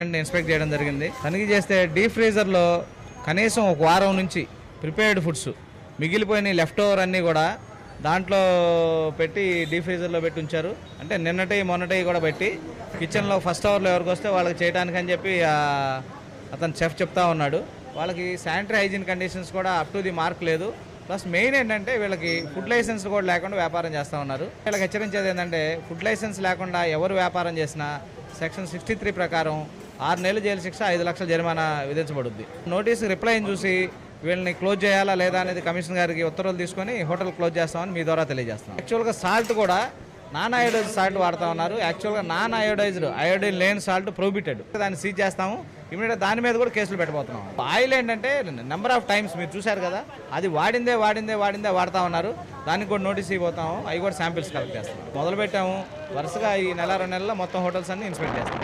Inspect చేయడం జరిగింది. తనిఖీ చేస్తే డీప్ ఫ్రీజర్లో కనీసం ఒక వారం నుంచి ప్రిపేర్డ్ ఫుడ్స్ మిగిలిపోయిన లెఫ్ట్ ఓవర్ అన్నీ కూడా దాంట్లో పెట్టి డీప్ ఫ్రీజర్లో పెట్టి ఉంచారు. అంటే నిన్నటి మొన్నటి కూడా పెట్టి కిచెన్లో ఫస్ట్ అవర్లో ఎవరికి వస్తే వాళ్ళకి చేయడానికి అని చెప్పి అతను చెఫ్ చెప్తా ఉన్నాడు. వాళ్ళకి శానిటరీ హైజీన్ కండిషన్స్ కూడా అప్ టు ది మార్క్ లేదు. ప్లస్ మెయిన్ ఏంటంటే వీళ్ళకి ఫుడ్ లైసెన్స్ కూడా లేకుండా వ్యాపారం చేస్తూ ఉన్నారు. వీళ్ళకి హెచ్చరించేది ఏంటంటే ఫుడ్ లైసెన్స్ లేకుండా ఎవరు వ్యాపారం చేసినా సెక్షన్ 63 ప్రకారం 6 నెలలు జైలు శిక్ష, 5 లక్షల జరిమానా విధించబడుద్ది. నోటీసు రిప్లైని చూసి వీళ్ళని క్లోజ్ చేయాలా లేదా అనేది కమిషనర్ గారికి ఉత్తర్వులు తీసుకొని హోటల్ క్లోజ్ చేస్తామని మీ ద్వారా తెలియజేస్తాం. యాక్చువల్గా సాల్ట్ కూడా నాన్ అయోడైజ్డ్ సాల్ట్ వాడుతూ ఉన్నారు. యాక్చువల్గా నాన్ అయోడైజ్డ్ అయోడిన్ లేని సాల్ట్ ప్రొహిబిటెడ్. దాన్ని సీజ్ చేస్తాము. ఇమీడియట్ దాని మీద కూడా కేసులు పెట్టబోతున్నాం. ఆయిల్ ఏంటంటే నెంబర్ ఆఫ్ టైమ్స్ మీరు చూశారు కదా, అది వాడిందే వాడుతూ ఉన్నారు. దానికి కూడా నోటీస్ ఇవ్వబోతాము. అవి కూడా శాంపిల్స్ కలెక్ట్ చేస్తాం. మొదలు పెట్టాము. వరుసగా ఈ నెల 2 నెలల్లో మొత్తం హోటల్స్ అన్ని ఇన్స్పెక్ట్ చేస్తాం.